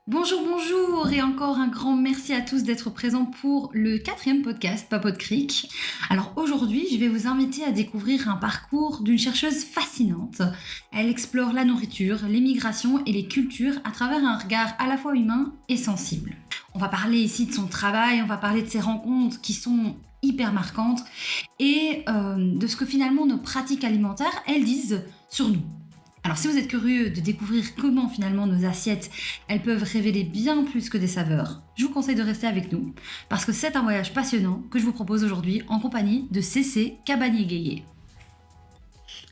Bonjour, bonjour et encore un grand merci à tous d'être présents pour le quatrième podcast Papote Cric. Alors aujourd'hui, je vais vous inviter à découvrir un parcours d'une chercheuse fascinante. Elle explore la nourriture, les migrations et les cultures à travers un regard à la fois humain et sensible. On va parler ici de son travail, on va parler de ses rencontres qui sont hyper marquantes et de ce que finalement nos pratiques alimentaires, elles disent sur nous. Alors si vous êtes curieux de découvrir comment finalement nos assiettes, elles peuvent révéler bien plus que des saveurs, je vous conseille de rester avec nous, parce que c'est un voyage passionnant que je vous propose aujourd'hui en compagnie de Cécé Cabanier-Guégué.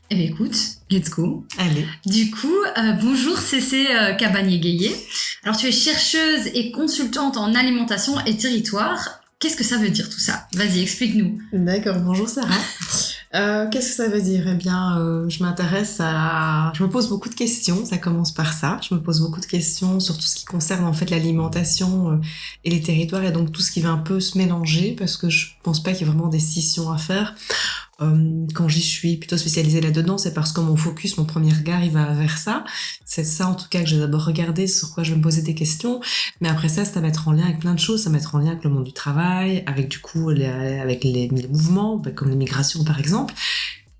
Eh bien écoute, let's go. Allez. Du coup, bonjour Cécé Cabanier-Guégué. Alors tu es chercheuse et consultante en alimentation et territoire. Qu'est-ce que ça veut dire tout ça? Vas-y, explique-nous. D'accord, bonjour Sarah. Qu'est-ce que ça veut dire? Eh bien, je me pose beaucoup de questions, ça commence par ça. Je me pose beaucoup de questions sur tout ce qui concerne en fait l'alimentation et les territoires et donc tout ce qui va un peu se mélanger parce que je pense pas qu'il y ait vraiment des scissions à faire. Quand j'y suis plutôt spécialisée là-dedans, c'est parce que mon focus, mon premier regard, il va vers ça. C'est ça, en tout cas, que je vais d'abord regarder, sur quoi je vais me poser des questions. Mais après ça, c'est à mettre en lien avec plein de choses. Ça va mettre en lien avec le monde du travail, avec du coup, avec les mouvements, comme les migrations, par exemple.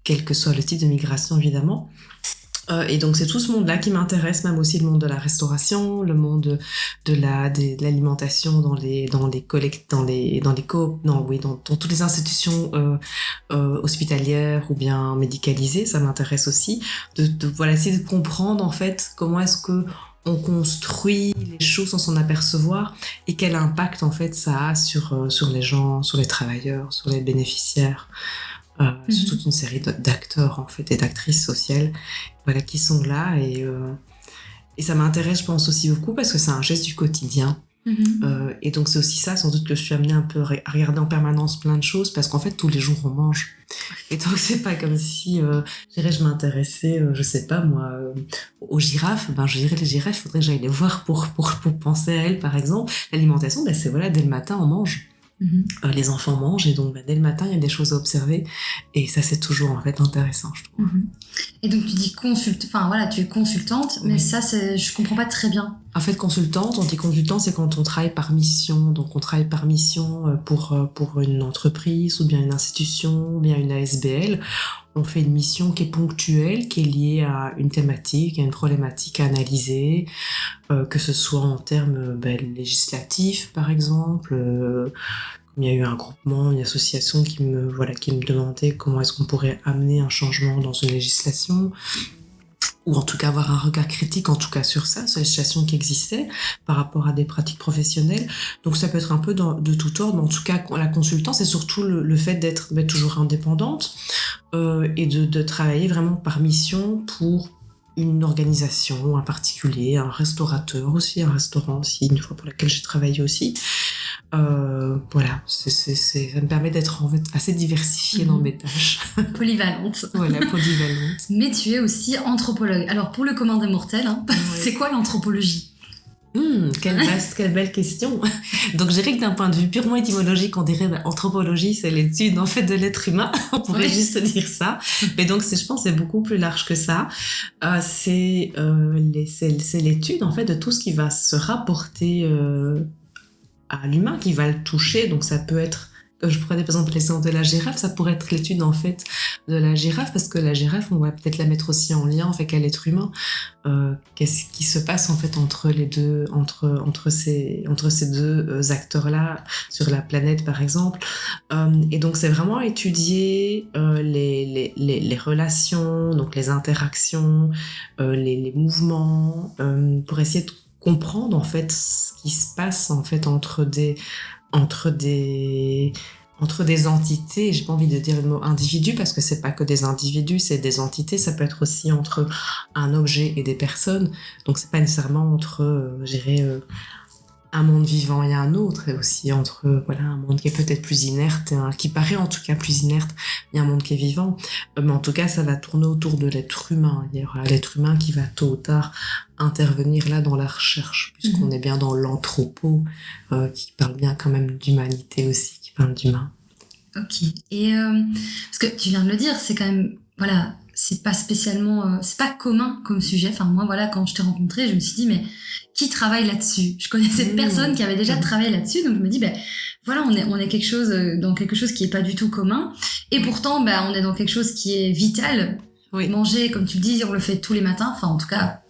Quel que soit le type de migration, évidemment. Et donc c'est tout ce monde-là qui m'intéresse, même aussi le monde de la restauration, le monde de l'alimentation dans toutes les institutions hospitalières ou bien médicalisées, ça m'intéresse aussi voilà, essayer de comprendre en fait comment est-ce que on construit les choses sans s'en apercevoir et quel impact en fait ça a sur les gens, sur les travailleurs, sur les bénéficiaires. Sur toute une série d'acteurs en fait et d'actrices sociales, voilà, qui sont là et ça m'intéresse, je pense aussi beaucoup parce que c'est un geste du quotidien. Et donc c'est aussi ça sans doute que je suis amenée un peu à regarder en permanence plein de choses parce qu'en fait tous les jours on mange et donc c'est pas comme si je m'intéressais je sais pas moi aux girafes. Je dirais les girafes, il faudrait que j'aille les voir pour penser à elles. Par exemple l'alimentation, c'est voilà, dès le matin on mange. Les enfants mangent et donc dès le matin il y a des choses à observer et ça c'est toujours en fait intéressant, je trouve. Et donc tu dis tu es consultante, mais ça je comprends pas très bien. En fait consultante, on dit consultant, c'est quand on travaille par mission. Donc on travaille par mission pour une entreprise ou bien une institution ou bien une ASBL. On fait une mission qui est ponctuelle, qui est liée à une thématique, à une problématique à analyser, que ce soit en termes législatifs par exemple. Il y a eu un groupement, une association qui me demandait comment est-ce qu'on pourrait amener un changement dans une législation, ou en tout cas avoir un regard critique en tout cas sur ça, sur les législations qui existaient par rapport à des pratiques professionnelles. Donc ça peut être un peu de tout ordre, mais en tout cas la consultance, c'est surtout le fait d'être toujours indépendante et de travailler vraiment par mission pour une organisation, un particulier, un restaurateur aussi, un restaurant aussi, une fois pour laquelle j'ai travaillé aussi. Voilà, ça me permet d'être en fait assez diversifiée dans mes tâches. Polyvalente. Voilà, polyvalente. Mais tu es aussi anthropologue. Alors pour le commun des mortels, c'est quoi l'anthropologie? Quelle belle question. Donc je dirais que d'un point de vue purement étymologique, on dirait anthropologie, c'est l'étude en fait de l'être humain. On pourrait juste dire ça. Mais donc je pense c'est beaucoup plus large que ça. C'est l'étude en fait de tout ce qui va se rapporter à l'humain, qui va le toucher. Donc ça peut être, je prenais par exemple l'exemple de la girafe, ça pourrait être l'étude en fait de la girafe, parce que la girafe, on va peut-être la mettre aussi en lien avec l'être humain. Qu'est-ce qui se passe en fait entre les deux, entre ces deux acteurs-là sur la planète par exemple. Et donc c'est vraiment étudier les relations, donc les interactions, les mouvements, pour essayer de comprendre en fait ce qui se passe en fait entre des entités. J'ai pas envie de dire le mot individu parce que c'est pas que des individus, c'est des entités. Ça peut être aussi entre un objet et des personnes. Donc c'est pas nécessairement entre un monde vivant et un autre, et aussi entre un monde qui est peut-être plus inerte, qui paraît en tout cas plus inerte, et un monde qui est vivant. Mais en tout cas, ça va tourner autour de l'être humain. Il y aura l'être humain qui va tôt ou tard intervenir là dans la recherche, puisqu'on est bien dans l'anthropo, qui parle bien quand même d'humanité aussi, qui parle d'humain. Ok. Et parce que tu viens de le dire, c'est quand même c'est pas spécialement, c'est pas commun comme sujet. Enfin, moi, voilà, quand je t'ai rencontré, je me suis dit, mais qui travaille là-dessus? Je connaissais personne qui avait déjà travaillé là-dessus, donc je me dis, ben, voilà, on est dans quelque chose qui est pas du tout commun. Et pourtant, ben, on est dans quelque chose qui est vital. Oui. Manger, comme tu le dis, on le fait tous les matins. Enfin, en tout cas,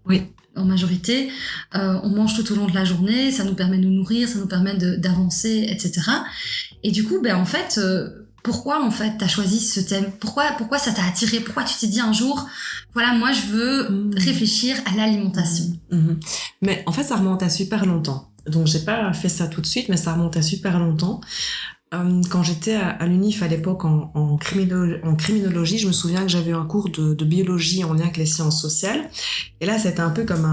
Oui. en majorité. On mange tout au long de la journée, ça nous permet de nous nourrir, ça nous permet d'avancer, etc. Et du coup, ben, en fait, pourquoi en fait t'as choisi ce thème? Pourquoi ça t'a attiré? Pourquoi tu t'es dit un jour, voilà, moi je veux réfléchir à l'alimentation? Mais en fait, ça remonte à super longtemps. Donc, j'ai pas fait ça tout de suite, mais ça remonte à super longtemps. Quand j'étais à l'UNIF à l'époque en criminologie, je me souviens que j'avais un cours de biologie en lien avec les sciences sociales. Et là, c'était un peu comme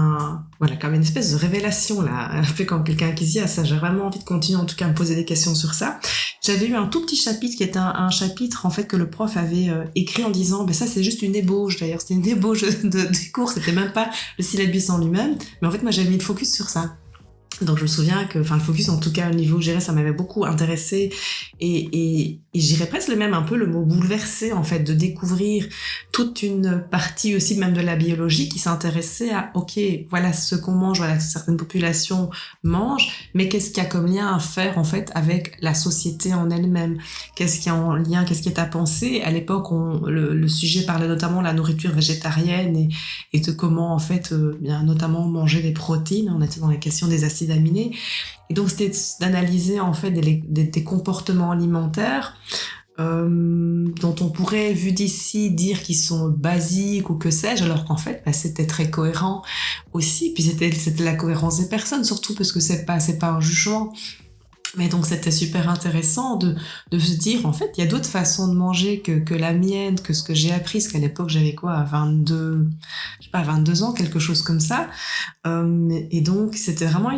comme une espèce de révélation, là. Un peu comme quelqu'un qui se dit, ah, ça, j'ai vraiment envie de continuer, en tout cas, à me poser des questions sur ça. J'avais eu un tout petit chapitre qui était un chapitre, en fait, que le prof avait écrit en disant, ça, c'est juste une ébauche, d'ailleurs. C'était une ébauche du cours. C'était même pas le syllabus en lui-même. Mais en fait, moi, j'avais mis le focus sur ça. Donc je me souviens que, le focus en tout cas au niveau géré, ça m'avait beaucoup intéressé et j'irais presque même un peu le mot bouleversé en fait, de découvrir toute une partie aussi même de la biologie qui s'intéressait à ok, voilà ce qu'on mange, voilà ce que certaines populations mangent, mais qu'est-ce qu'il y a comme lien à faire en fait avec la société en elle-même, qu'est-ce qui est en lien, qu'est-ce qui est à penser. À l'époque le sujet parlait notamment de la nourriture végétarienne et de comment en fait bien notamment manger des protéines. On était dans les questions des acides aminés. Et donc, c'était d'analyser, en fait, des comportements alimentaires dont on pourrait, vu d'ici, dire qu'ils sont basiques ou que sais-je, alors qu'en fait, c'était très cohérent aussi. Puis, c'était la cohérence des personnes, surtout parce que c'est pas un jugement. Mais donc, c'était super intéressant de se dire, en fait, il y a d'autres façons de manger que la mienne, que ce que j'ai appris, parce qu'à l'époque, j'avais à 22 ans, quelque chose comme ça. Et donc, c'était vraiment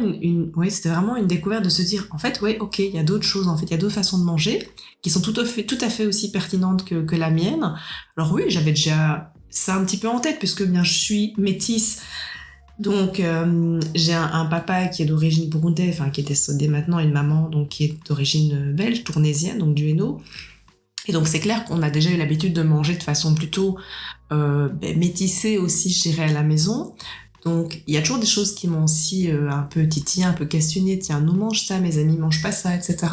c'était vraiment une découverte de se dire, en fait, ouais, ok, il y a d'autres choses, en fait, il y a d'autres façons de manger qui sont tout à fait aussi pertinentes que la mienne. Alors oui, j'avais déjà ça un petit peu en tête, puisque bien, je suis métisse. Donc j'ai un papa qui est d'origine burundaise, qui est décédé maintenant, et une maman donc qui est d'origine belge, tournaisienne, donc du Hainaut. Et donc c'est clair qu'on a déjà eu l'habitude de manger de façon plutôt métissée aussi, je dirais, à la maison. Donc il y a toujours des choses qui m'ont aussi un peu titillé, un peu questionné. Tiens, nous mange ça, mes amis mangent pas ça, etc.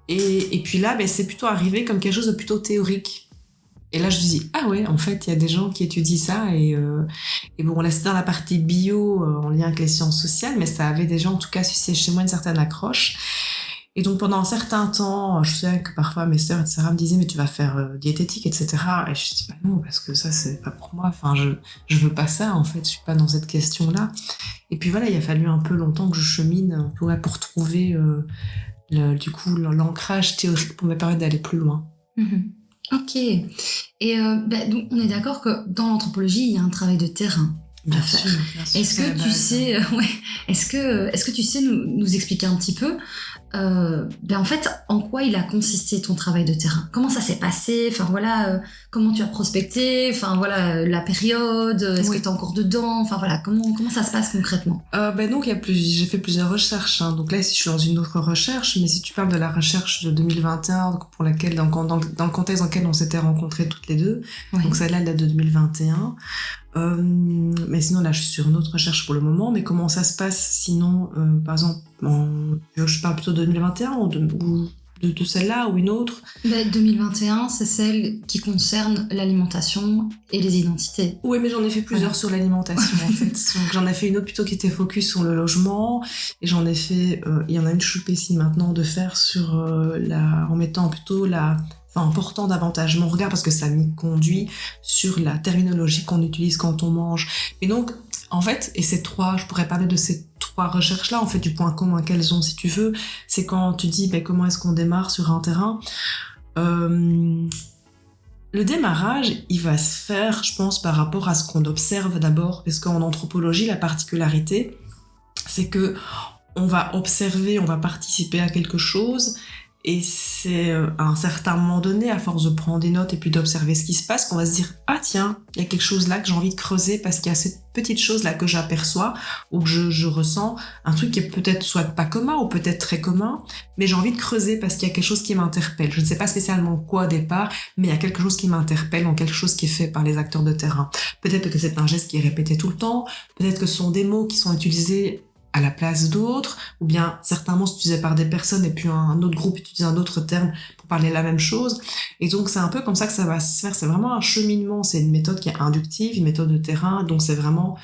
Et puis là, c'est plutôt arrivé comme quelque chose de plutôt théorique. Et là, je me dis, ah ouais, en fait, il y a des gens qui étudient ça. Et bon, là, c'était dans la partie bio, en lien avec les sciences sociales, mais ça avait déjà, en tout cas, suscité chez moi une certaine accroche. Et donc, pendant un certain temps, je sais que parfois, mes sœurs, etc., me disaient, mais tu vas faire diététique, etc. Et je dis, non, parce que ça, c'est pas pour moi. Je veux pas ça, en fait. Je suis pas dans cette question-là. Et puis voilà, il a fallu un peu longtemps que je chemine pour trouver, l'ancrage théorique pour me permettre d'aller plus loin. Ok. Et donc on est d'accord que dans l'anthropologie, il y a un travail de terrain à faire. Est-ce que tu sais, est-ce que tu sais nous expliquer un petit peu, en fait, en quoi il a consisté ton travail de terrain? Comment ça s'est passé? Enfin voilà, comment tu as prospecté? Enfin voilà, la période. Est-ce que tu es encore dedans? Enfin voilà, comment ça se passe concrètement? Donc j'ai fait plusieurs recherches. Donc là, ici, je suis dans une autre recherche. Mais si tu parles de la recherche de 2021, pour laquelle dans le contexte dans lequel on s'était rencontrés toutes les deux, donc celle-là date de 2021. Mais sinon là je suis sur une autre recherche pour le moment. Mais comment ça se passe sinon, par exemple, je parle plutôt de 2021 ou de celle-là ou une autre? 2021, c'est celle qui concerne l'alimentation et les identités. Oui, mais j'en ai fait plusieurs sur l'alimentation en fait. Donc j'en ai fait une autre plutôt qui était focus sur le logement, et j'en ai fait, il y en a une que je suis ici maintenant de faire sur en mettant plutôt en portant davantage mon regard, parce que ça m'y conduit, sur la terminologie qu'on utilise quand on mange. Et donc, en fait, je pourrais parler de ces trois recherches-là, en fait, du point commun qu'elles ont, si tu veux, c'est quand tu dis, comment est-ce qu'on démarre sur un terrain. Le démarrage, il va se faire, je pense, par rapport à ce qu'on observe d'abord, parce qu'en anthropologie, la particularité, c'est que on va observer, on va participer à quelque chose, Et c'est à un certain moment donné, à force de prendre des notes et puis d'observer ce qui se passe, qu'on va se dire « Ah tiens, il y a quelque chose là que j'ai envie de creuser parce qu'il y a cette petite chose là que j'aperçois ou que je ressens, un truc qui est peut-être soit pas commun ou peut-être très commun, mais j'ai envie de creuser parce qu'il y a quelque chose qui m'interpelle. Je ne sais pas spécialement quoi au départ, mais il y a quelque chose qui m'interpelle ou quelque chose qui est fait par les acteurs de terrain. Peut-être que c'est un geste qui est répété tout le temps, peut-être que ce sont des mots qui sont utilisés à la place d'autres, ou bien certains mots sont utilisés par des personnes et puis un autre groupe utilise un autre terme pour parler la même chose. Et donc c'est un peu comme ça que ça va se faire. C'est vraiment un cheminement, c'est une méthode qui est inductive, une méthode de terrain, donc c'est vraiment,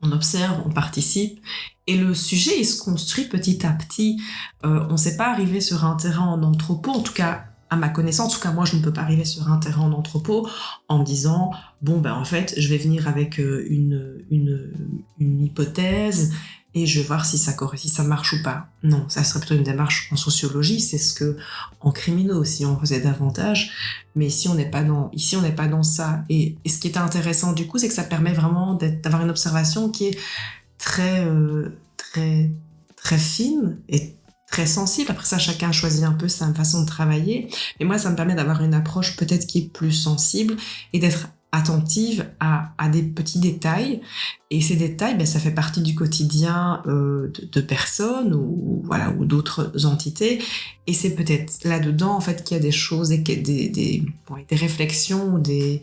on observe, on participe, et le sujet il se construit petit à petit. On ne sait pas arriver sur un terrain en anthropo, en tout cas à ma connaissance, en tout cas moi je ne peux pas arriver sur un terrain en anthropo en me disant bon ben en fait je vais venir avec une hypothèse et je vais voir si ça marche ou pas. Non, ça serait plutôt une démarche en sociologie, c'est ce que en criminaux aussi on faisait davantage, mais ici on n'est pas dans ça. Et ce qui est intéressant du coup, c'est que ça permet vraiment d'avoir une observation qui est très très fine et très sensible. Après ça, chacun choisit un peu sa façon de travailler. Mais moi, ça me permet d'avoir une approche peut-être qui est plus sensible et d'être attentive à des petits détails. Et ces détails, ben, ça fait partie du quotidien de personnes ou d'autres entités. Et c'est peut-être là-dedans, en fait, qu'il y a des choses, des réflexions, des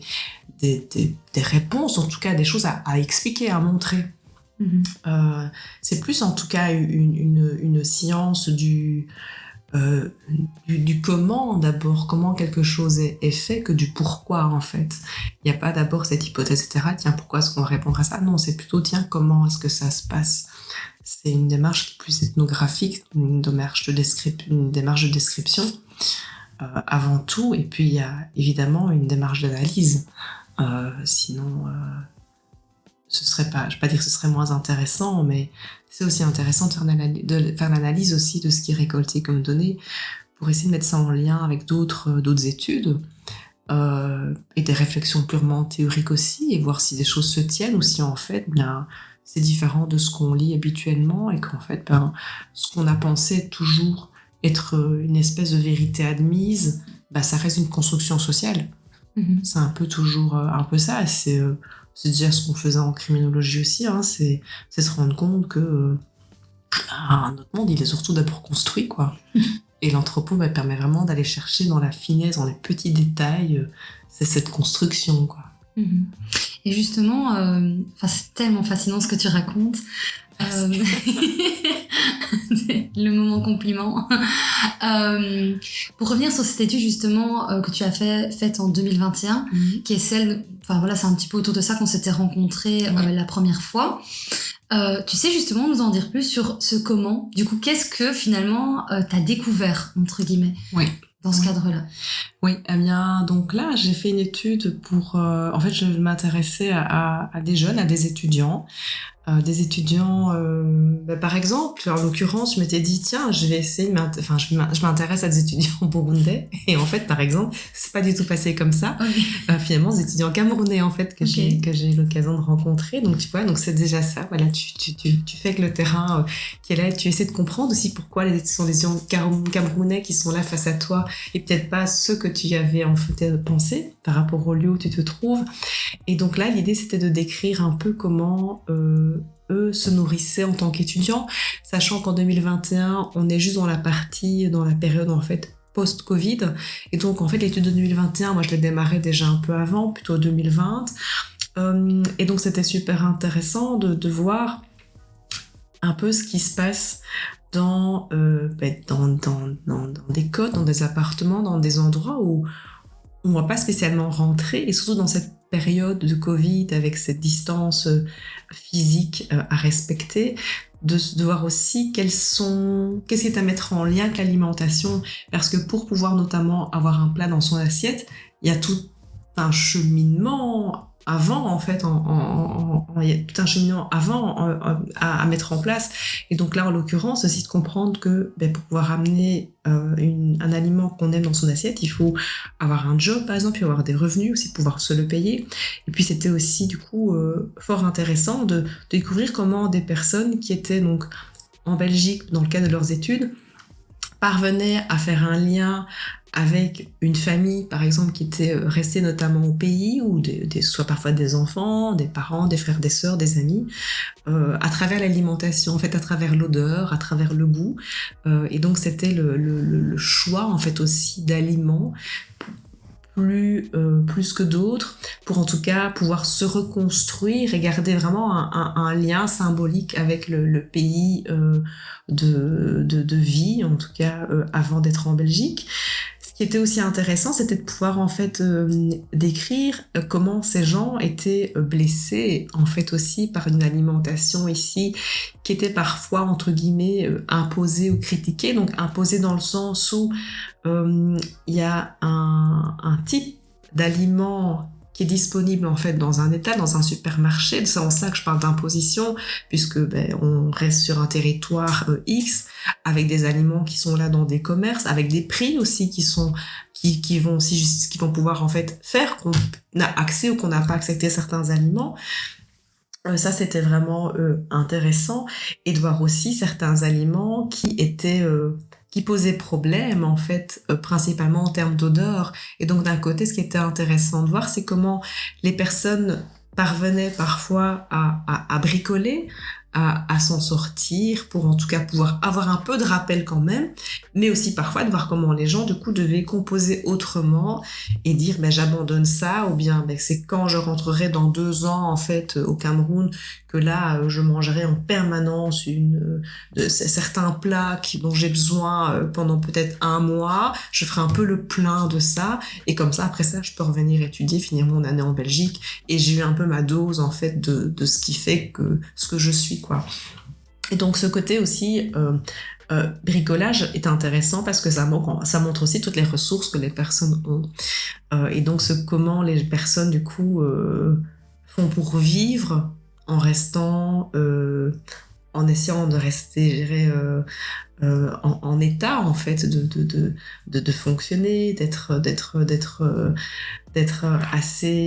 réponses, en tout cas des choses à expliquer, à montrer. C'est plus en tout cas une science du comment d'abord, comment quelque chose est fait, que du pourquoi en fait. Il n'y a pas d'abord cette hypothèse, etc. Tiens, pourquoi est-ce qu'on va répondre à ça? Non, c'est plutôt tiens, comment est-ce que ça se passe? C'est une démarche qui est plus ethnographique, une démarche de description avant tout, et puis il y a évidemment une démarche d'analyse. Sinon... ce serait pas, je vais pas dire que ce serait moins intéressant, mais c'est aussi intéressant de faire l'analyse aussi de ce qui est récolté comme données pour essayer de mettre ça en lien avec d'autres études et des réflexions purement théoriques aussi, et voir si des choses se tiennent ou si en fait bien c'est différent de ce qu'on lit habituellement et qu'en fait ben, ce qu'on a pensé toujours être une espèce de vérité admise, ben, ça reste une construction sociale. C'est un peu toujours un peu ça. C'est déjà ce qu'on faisait en criminologie aussi, hein, c'est se rendre compte que notre monde, il est surtout d'abord construit, quoi. Et l'anthropo permet vraiment d'aller chercher dans la finesse, dans les petits détails, c'est cette construction, quoi. Et justement, c'est tellement fascinant ce que tu racontes. Le moment compliment. Pour revenir sur cette étude justement que tu as faite en 2021, qui est celle, c'est un petit peu autour de ça qu'on s'était rencontrés la première fois. Tu sais justement nous en dire plus sur ce comment, du coup qu'est-ce que finalement t'as découvert entre guillemets dans ce cadre-là? Oui, eh bien donc là j'ai fait une étude pour, en fait je m'intéressais à des jeunes, à des étudiants. Par exemple, en l'occurrence, je m'étais dit, tiens, je vais essayer je m'intéresse à des étudiants burundais. Et en fait, par exemple, c'est pas du tout passé comme ça. Finalement, des étudiants camerounais, en fait, que j'ai eu l'occasion de rencontrer. Donc, tu vois, donc c'est déjà ça. Voilà, tu fais que le terrain qui est là, et tu essaies de comprendre aussi pourquoi ce sont des étudiants camerounais qui sont là face à toi et peut-être pas ceux que tu avais en fait pensé par rapport au lieu où tu te trouves. Et donc là, l'idée, c'était de décrire un peu comment eux se nourrissaient en tant qu'étudiants, sachant qu'en 2021, on est juste dans la période en fait post-Covid. Et donc en fait, l'étude de 2021, moi je l'ai démarrée déjà un peu avant, plutôt 2020. Et donc c'était super intéressant de voir un peu ce qui se passe dans des côtes, dans des appartements, dans des endroits où on ne va pas spécialement rentrer, et surtout dans cette période de Covid avec cette distance physique à respecter, de voir aussi qu'est-ce qui est à mettre en lien avec l'alimentation, parce que pour pouvoir notamment avoir un plat dans son assiette, il y a tout un cheminement avant en fait, il y a tout un cheminement avant à mettre en place. Et donc là en l'occurrence aussi de comprendre que pour pouvoir amener un aliment qu'on aime dans son assiette, il faut avoir un job par exemple, il faut avoir des revenus aussi, pouvoir se le payer. Et puis c'était aussi du coup fort intéressant de découvrir comment des personnes qui étaient donc en Belgique dans le cadre de leurs études parvenait à faire un lien avec une famille, par exemple, qui était restée notamment au pays, ou soit parfois des enfants, des parents, des frères, des sœurs, des amis, à travers l'alimentation, en fait, à travers l'odeur, à travers le goût. Et donc, c'était le choix, en fait, aussi d'aliments plus que d'autres, pour en tout cas pouvoir se reconstruire et garder vraiment un lien symbolique avec le pays de vie, en tout cas avant d'être en Belgique. Ce qui était aussi intéressant, c'était de pouvoir en fait décrire comment ces gens étaient blessés en fait aussi par une alimentation ici qui était parfois entre guillemets imposée ou critiquée. Donc imposée dans le sens où il y a un type d'aliment qui est disponible en fait dans un étal, dans un supermarché. C'est en ça que je parle d'imposition, puisque on reste sur un territoire X, avec des aliments qui sont là dans des commerces, avec des prix aussi qui vont pouvoir en fait faire qu'on a accès ou qu'on n'a pas accepté certains aliments. Ça, c'était vraiment intéressant, et de voir aussi certains aliments qui posaient problème, en fait, principalement en termes d'odeur. Et donc, d'un côté, ce qui était intéressant de voir, c'est comment les personnes parvenaient parfois à bricoler, à s'en sortir, pour en tout cas pouvoir avoir un peu de rappel quand même, mais aussi parfois de voir comment les gens, du coup, devaient composer autrement et dire, j'abandonne ça, ou bien, c'est quand je rentrerai dans 2 ans, en fait, au Cameroun, que là, je mangerai en permanence certains plats dont j'ai besoin pendant peut-être 1 mois. Je ferai un peu le plein de ça. Et comme ça, après ça, je peux revenir étudier, finir mon année en Belgique. Et j'ai eu un peu ma dose, en fait, de ce qui fait que ce que je suis, quoi. Et donc, ce côté aussi... bricolage est intéressant parce que ça montre aussi toutes les ressources que les personnes ont. Et donc, comment les personnes, du coup, font pour vivre en restant, en essayant de rester, je dirais, en état, en fait, de fonctionner,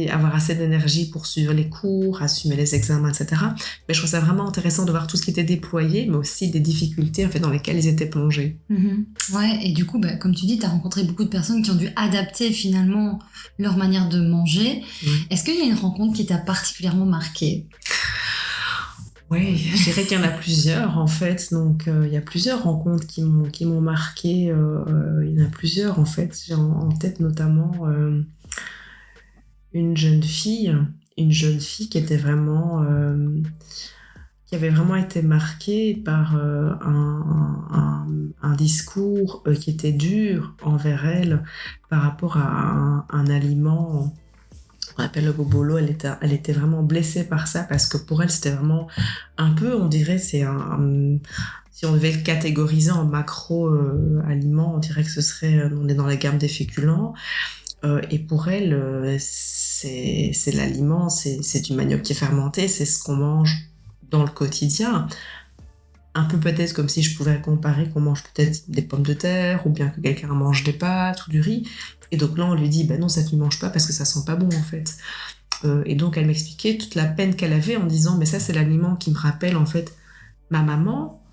avoir assez d'énergie pour suivre les cours, assumer les examens, etc. Mais je trouve ça vraiment intéressant de voir tout ce qui était déployé, mais aussi des difficultés, en fait, dans lesquelles ils étaient plongés. Ouais, et du coup, comme tu dis, tu as rencontré beaucoup de personnes qui ont dû adapter finalement leur manière de manger. Est-ce qu'il y a une rencontre qui t'a particulièrement marquée ? Oui, je dirais qu'il y en a plusieurs, en fait. Donc, il y a plusieurs rencontres qui m'ont marquée. Il y en a plusieurs, en fait. J'ai en tête notamment une jeune fille qui était vraiment... qui avait vraiment été marquée par un discours qui était dur envers elle par rapport à un aliment... On appelle le bobolo. Elle était vraiment blessée par ça parce que pour elle c'était vraiment un peu, on dirait, si on devait le catégoriser en macro-aliment, on dirait que on est dans la gamme des féculents. Et pour elle, c'est l'aliment, c'est du manioc qui est fermenté, c'est ce qu'on mange dans le quotidien. Un peu peut-être comme si je pouvais comparer qu'on mange peut-être des pommes de terre, ou bien que quelqu'un mange des pâtes ou du riz. Et donc là, on lui dit, non, ça tu ne manges pas parce que ça sent pas bon, en fait. Et donc, elle m'expliquait toute la peine qu'elle avait en disant, mais ça, c'est l'aliment qui me rappelle, en fait, ma maman.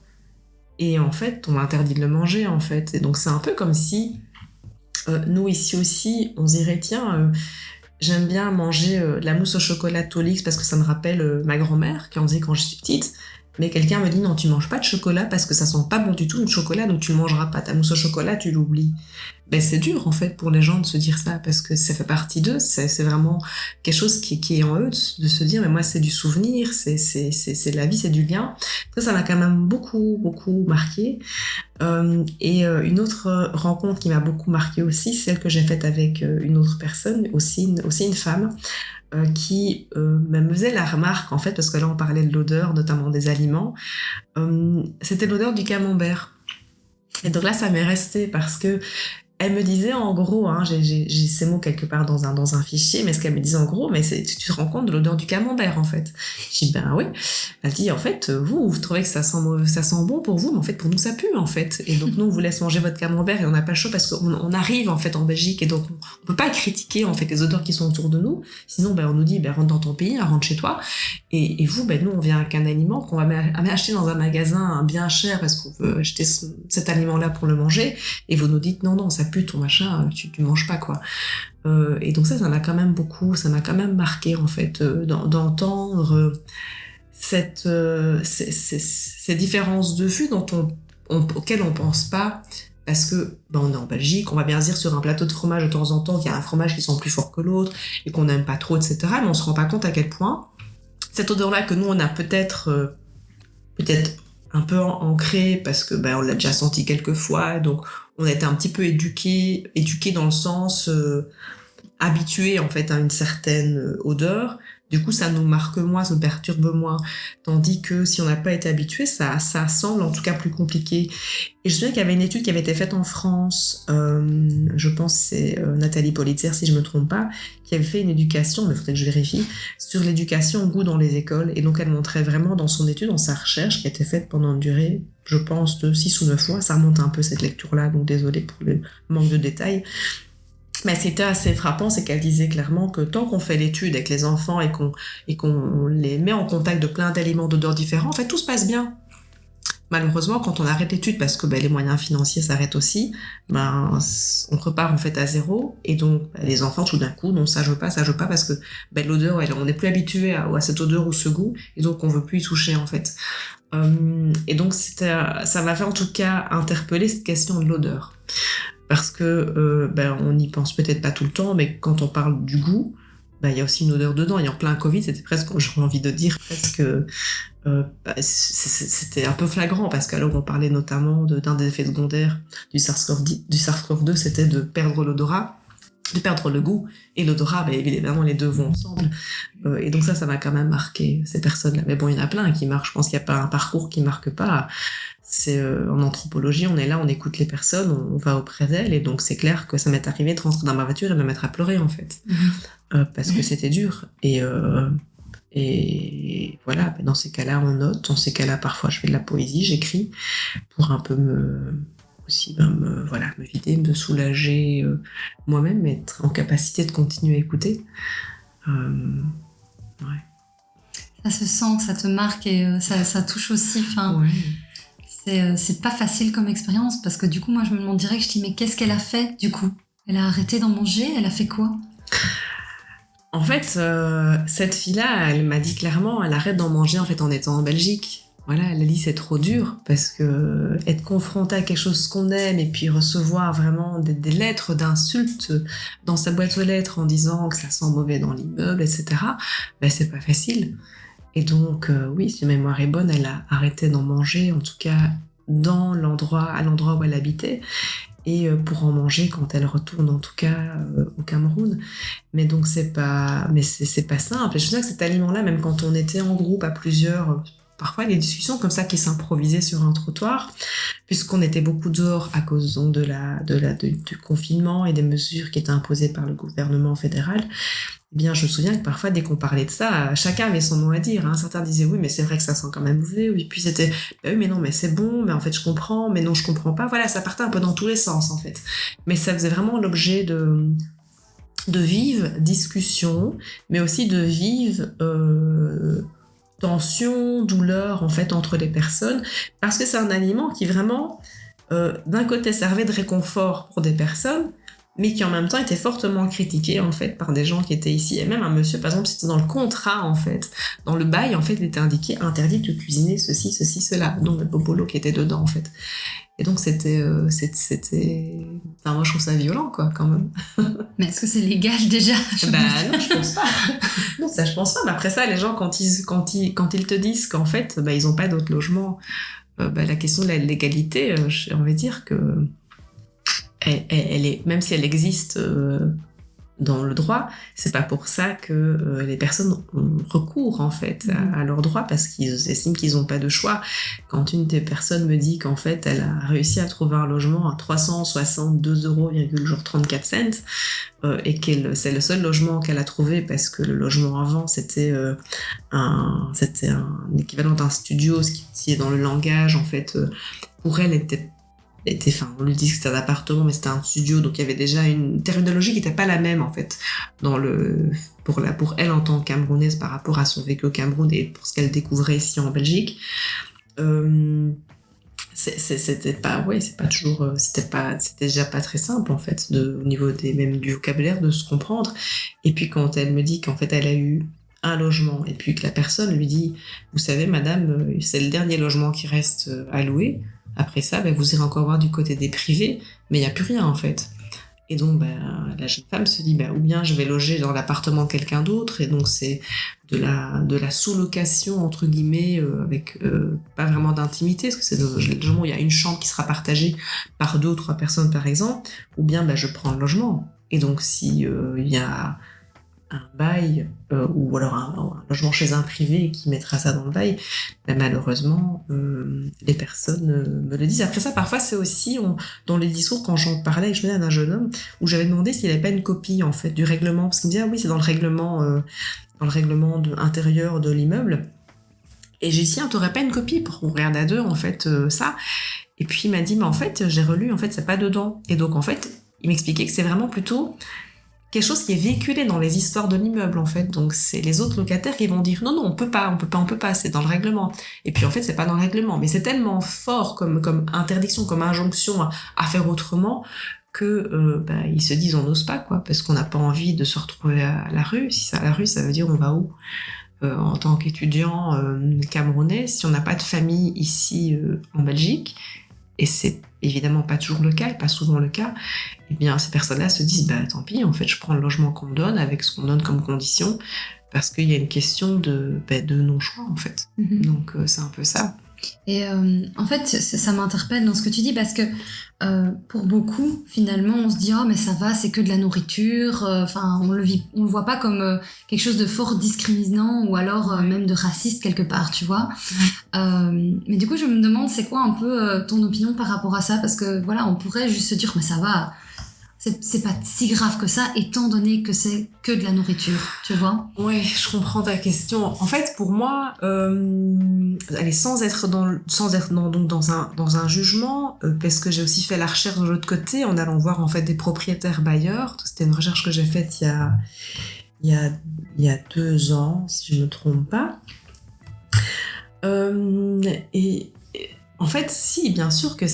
Et en fait, on m'interdit de le manger, en fait. Et donc, c'est un peu comme si, nous, ici aussi, on se dirait, tiens, j'aime bien manger de la mousse au chocolat Tolix parce que ça me rappelle ma grand-mère qui en faisait quand j'étais petite. Mais quelqu'un me dit, non, tu manges pas de chocolat parce que ça sent pas bon du tout le chocolat, donc tu le mangeras pas. Ta mousse au chocolat, tu l'oublies. C'est dur, en fait, pour les gens de se dire ça, parce que ça fait partie d'eux. C'est vraiment quelque chose qui est en eux, de se dire, mais moi, c'est du souvenir, c'est la vie, c'est du lien. Ça m'a quand même beaucoup, beaucoup marqué. Et une autre rencontre qui m'a beaucoup marquée aussi, c'est celle que j'ai faite avec une autre personne, aussi une femme, qui me faisait la remarque, en fait, parce que là on parlait de l'odeur, notamment des aliments, c'était l'odeur du camembert. Et donc là ça m'est resté parce que elle me disait en gros, hein, j'ai ces mots quelque part dans un fichier, mais ce qu'elle me disait en gros, mais tu te rends compte de l'odeur du camembert en fait. Je dis ben oui. Elle dit en fait, vous trouvez que ça sent bon pour vous, mais en fait pour nous ça pue en fait. Et donc nous on vous laisse manger votre camembert et on n'a pas chaud parce qu'on arrive en fait en Belgique et donc on peut pas critiquer en fait les odeurs qui sont autour de nous. Sinon on nous dit rentre dans ton pays, rentre chez toi. Et vous nous on vient avec un aliment qu'on va acheter dans un magasin bien cher parce qu'on veut acheter cet aliment là pour le manger et vous nous dites non ça pue ton machin, tu manges pas quoi. Et donc ça m'a quand même marqué en fait d'entendre ces différences de vue auxquelles on pense pas parce que on est en Belgique, on va bien dire sur un plateau de fromage de temps en temps qu'il y a un fromage qui sent plus fort que l'autre et qu'on n'aime pas trop, etc. Mais on se rend pas compte à quel point cette odeur-là que nous on a peut-être un peu ancrée parce que on l'a déjà senti quelques fois, donc on a été un petit peu éduqué dans le sens habitué en fait à une certaine odeur. Du coup, ça nous marque moins, ça nous perturbe moins. Tandis que si on n'a pas été habitué, ça semble en tout cas plus compliqué. Et je me souviens qu'il y avait une étude qui avait été faite en France, je pense que c'est Nathalie Politzer, si je me trompe pas, qui avait fait une éducation, mais il faudrait que je vérifie, sur l'éducation au goût dans les écoles. Et donc, elle montrait vraiment dans son étude, dans sa recherche, qui a été faite pendant une durée, je pense, de 6 ou 9 mois. Ça remonte un peu cette lecture-là, donc désolée pour le manque de détails. Mais c'était assez frappant, c'est qu'elle disait clairement que tant qu'on fait l'étude avec les enfants et qu'on les met en contact de plein d'éléments d'odeurs différents, en fait, tout se passe bien. Malheureusement, quand on arrête l'étude, parce que les moyens financiers s'arrêtent aussi, on repart en fait à zéro. Et donc, les enfants, tout d'un coup, non, ça je veux pas, parce que l'odeur, on n'est plus habitué à cette odeur ou ce goût, et donc on veut plus y toucher en fait. Et donc, ça m'a fait en tout cas interpeller cette question de l'odeur. Parce que on n'y pense peut-être pas tout le temps, mais quand on parle du goût, il y a aussi une odeur dedans. Et en plein Covid, c'était presque, j'aurais envie de dire, presque, c'était un peu flagrant, parce qu'alors on parlait notamment d'un des effets secondaires du SARS-CoV-2, c'était de perdre l'odorat, de perdre le goût et l'odorat, évidemment les deux vont ensemble. Et donc ça m'a quand même marqué, ces personnes-là. Mais bon, il y en a plein qui marquent, je pense qu'il n'y a pas un parcours qui marque pas. C'est en anthropologie, on est là, on écoute les personnes, on va auprès d'elles, et donc c'est clair que ça m'est arrivé de rentrer dans ma voiture et de me mettre à pleurer en fait, parce que c'était dur. Et voilà, dans ces cas-là, on note, dans ces cas-là, parfois je fais de la poésie, j'écris pour un peu me vider, me soulager moi-même, être en capacité de continuer à écouter. Ouais. Ça se sent, que ça te marque et ça touche aussi. C'est pas facile comme expérience parce que du coup, moi, je me demande direct, je dis mais qu'est-ce qu'elle a fait du coup ? Elle a arrêté d'en manger ? Elle a fait quoi ? En fait, cette fille-là, elle m'a dit clairement, elle arrête d'en manger en fait en étant en Belgique. Voilà, elle a dit c'est trop dur parce que être confrontée à quelque chose qu'on aime et puis recevoir vraiment des lettres d'insultes dans sa boîte aux lettres en disant que ça sent mauvais dans l'immeuble, etc. C'est pas facile. Et donc, oui, si ma mémoire est bonne, elle a arrêté d'en manger, en tout cas à l'endroit où elle habitait, et pour en manger quand elle retourne, en tout cas au Cameroun. Mais donc c'est pas simple. Et je sais que cet aliment-là, même quand on était en groupe à plusieurs, parfois il y a des discussions comme ça qui s'improvisaient sur un trottoir, puisqu'on était beaucoup dehors à cause donc, du confinement et des mesures qui étaient imposées par le gouvernement fédéral. Eh bien, je me souviens que parfois, dès qu'on parlait de ça, chacun avait son mot à dire. Hein. Certains disaient oui, mais c'est vrai que ça sent quand même mauvais. Oui, puis c'était oui, mais non, mais c'est bon. Mais en fait, je comprends. Mais non, je comprends pas. Voilà, ça partait un peu dans tous les sens en fait. Mais ça faisait vraiment l'objet de vives discussions, mais aussi de vives tensions, douleurs en fait entre les personnes, parce que c'est un aliment qui vraiment, d'un côté, servait de réconfort pour des personnes, mais qui en même temps était fortement critiqué en fait par des gens qui étaient ici. Et même un monsieur, par exemple, c'était dans le contrat en fait, dans le bail en fait, il était indiqué interdit de cuisiner ceci, cela, donc le popolo qui était dedans en fait. Et donc c'était, enfin moi je trouve ça violent quoi quand même. Mais est-ce que c'est légal déjà ? Non, je pense pas. Non, ça je pense pas. Mais après ça, les gens quand ils te disent qu'en fait, ils ont pas d'autre logement, la question de la légalité, j'ai envie de dire que elle est, même si elle existe dans le droit, c'est pas pour ça que les personnes ont recours en fait à leurs droits parce qu'ils estiment qu'ils n'ont pas de choix. Quand une des personnes me dit qu'en fait elle a réussi à trouver un logement à 362,34 € et que c'est le seul logement qu'elle a trouvé parce que le logement avant c'était un équivalent d'un studio, ce qui est dans le langage en fait pour elle on lui dit que c'était un appartement, mais c'était un studio, donc il y avait déjà une terminologie qui n'était pas la même en fait pour elle en tant que Camerounaise par rapport à son vécu au Cameroun et pour ce qu'elle découvrait ici en Belgique. C'était déjà pas très simple en fait au niveau même du vocabulaire de se comprendre. Et puis quand elle me dit qu'en fait elle a eu un logement et puis que la personne lui dit vous savez madame c'est le dernier logement qui reste à louer. Après ça, vous irez encore voir du côté des privés, mais il n'y a plus rien en fait. Et donc, la jeune femme se dit, ou bien je vais loger dans l'appartement de quelqu'un d'autre, et donc c'est de la sous-location, entre guillemets, avec pas vraiment d'intimité, parce que c'est le logement où il y a une chambre qui sera partagée par 2 ou 3 personnes par exemple, ou bien je prends le logement. Et donc, si il y a un bail ou alors un logement chez un privé qui mettra ça dans le bail, malheureusement les personnes me le disent. Après ça, parfois c'est aussi dans les discours quand j'en parlais, je venais d'un jeune homme où j'avais demandé s'il n'avait pas une copie en fait du règlement, parce qu'il me disait oui c'est dans le règlement intérieur de l'immeuble. Et j'ai dit tiens t'aurais pas une copie pour qu'on regarde à 2 en fait ça. Et puis il m'a dit mais en fait j'ai relu en fait c'est pas dedans. Et donc en fait il m'expliquait que c'est vraiment plutôt quelque chose qui est véhiculé dans les histoires de l'immeuble en fait, donc c'est les autres locataires qui vont dire non on peut pas, c'est dans le règlement. Et puis en fait c'est pas dans le règlement, mais c'est tellement fort comme interdiction, comme injonction à faire autrement que ils se disent on n'ose pas quoi, parce qu'on n'a pas envie de se retrouver à la rue. Si c'est à la rue, ça veut dire on va où en tant qu'étudiant camerounais, si on n'a pas de famille ici en Belgique, et c'est évidemment pas toujours le cas, et pas souvent le cas, eh bien ces personnes-là se disent tant pis, en fait je prends le logement qu'on me donne avec ce qu'on me donne comme condition, parce qu'il y a une question de non-choix en fait. Donc c'est un peu ça. Et en fait ça m'interpelle dans ce que tu dis, parce que pour beaucoup finalement on se dit mais ça va, c'est que de la nourriture, on le voit pas comme quelque chose de fort discriminant ou alors même de raciste quelque part, tu vois. Mais du coup je me demande c'est quoi un peu ton opinion par rapport à ça, parce que voilà on pourrait juste se dire mais ça va, c'est pas si grave que ça étant donné que c'est que de la nourriture, tu vois. Oui, je comprends ta question. En fait, pour moi, sans être dans un jugement, parce que j'ai aussi fait la recherche de l'autre côté en allant voir en fait des propriétaires bailleurs. C'était une recherche que j'ai faite il y a 2 ans, si je me trompe pas. Et en fait, si, bien sûr que